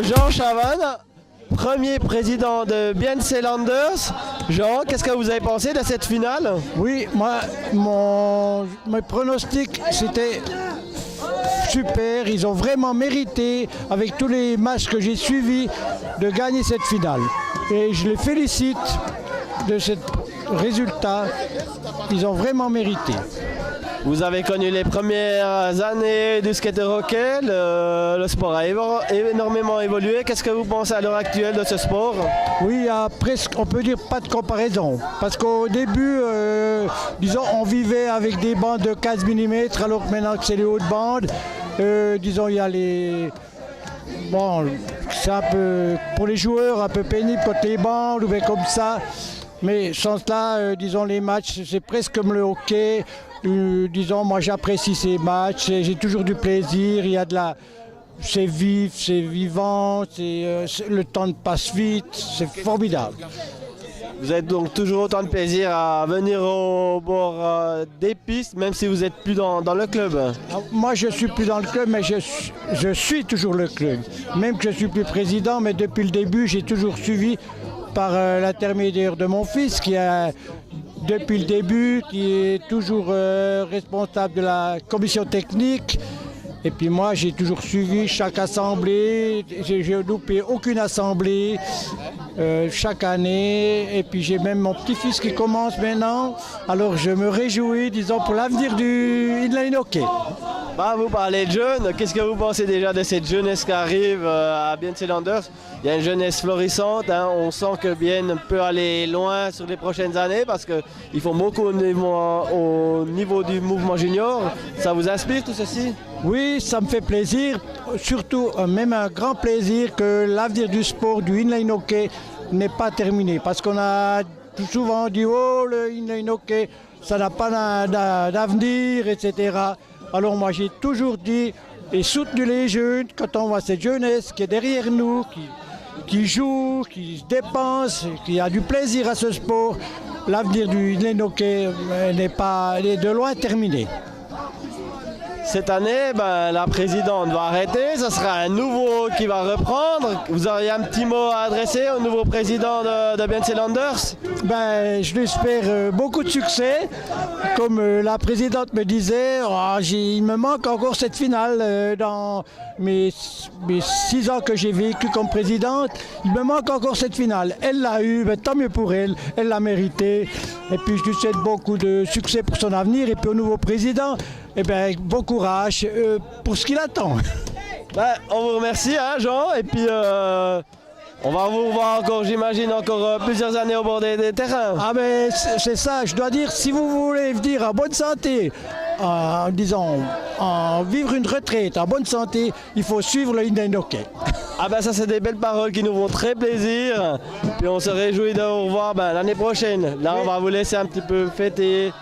Jean Chavannes, premier président de BNC Landers. Jean, qu'est-ce que vous avez pensé de cette finale? Oui, moi, mes pronostics, c'était super. Ils ont vraiment mérité, avec tous les matchs que j'ai suivis, de gagner cette finale. Et je les félicite de ce résultat. Ils ont vraiment mérité. Vous avez connu les premières années du skater hockey, le sport a énormément évolué. Qu'est-ce que vous pensez à l'heure actuelle de ce sport? Oui, il y a presque, on peut dire, pas de comparaison. Parce qu'au début, disons, on vivait avec des bandes de 15 mm, alors que maintenant que c'est les hautes bandes, disons, il y a les... Bon, c'est un peu, pour les joueurs, un peu pénible quand les bandes, ou bien comme ça. Mais sans cela, disons, les matchs, c'est presque comme le hockey. Disons, moi j'apprécie ces matchs, j'ai toujours du plaisir, il y a de la... C'est vif, c'est vivant, le temps passe vite, c'est formidable. Vous avez donc toujours autant de plaisir à venir au bord des pistes, même si vous n'êtes plus dans le club? Moi je ne suis plus dans le club, mais je suis toujours le club. Même que je ne suis plus président, mais depuis le début, j'ai toujours suivi par l'intermédiaire de mon fils qui a... Depuis le début, qui est toujours responsable de la commission technique. Et puis moi, j'ai toujours suivi chaque assemblée. J'ai loupé aucune assemblée chaque année. Et puis j'ai même mon petit-fils qui commence maintenant. Alors je me réjouis, disons, pour l'avenir du inline hockey. Bah, vous parlez de jeunes, qu'est-ce que vous pensez déjà de cette jeunesse qui arrive à BNC Landers? Il y a une jeunesse florissante, hein. On sent que BN peut aller loin sur les prochaines années parce qu'ils font beaucoup au niveau du mouvement junior. Ça vous inspire tout ceci? Oui, ça me fait plaisir, surtout même un grand plaisir que l'avenir du sport, du inline hockey n'est pas terminé. Parce qu'on a souvent dit, oh, le inline hockey, ça n'a pas d'avenir, etc. Alors moi j'ai toujours dit et soutenu les jeunes quand on voit cette jeunesse qui est derrière nous, qui joue, qui se dépense, qui a du plaisir à ce sport. L'avenir du inline hockey est de loin terminé. Cette année, la présidente va arrêter, ce sera un nouveau qui va reprendre. Vous auriez un petit mot à adresser au nouveau président de BNC Landers? Je lui espère beaucoup de succès. Comme la présidente me disait, il me manque encore cette finale dans mes 6 ans que j'ai vécu comme présidente. Il me manque encore cette finale. Elle l'a eu, tant mieux pour elle, elle l'a mérité. Et puis je lui souhaite beaucoup de succès pour son avenir. Et puis au nouveau président, bon courage pour ce qu'il attend. On vous remercie, hein, Jean, et puis on va vous voir encore, j'imagine, plusieurs années au bord des terrains. Ah ben c'est ça, je dois dire, si vous voulez venir en bonne santé, en vivre une retraite en bonne santé, il faut suivre le inline hockey. Ah ça c'est des belles paroles qui nous font très plaisir, puis on se réjouit de vous revoir l'année prochaine. Là on va vous laisser un petit peu fêter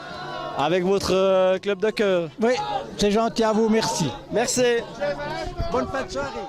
avec votre club de cœur. Oui, c'est gentil à vous, merci. Merci. Bonne fin de soirée.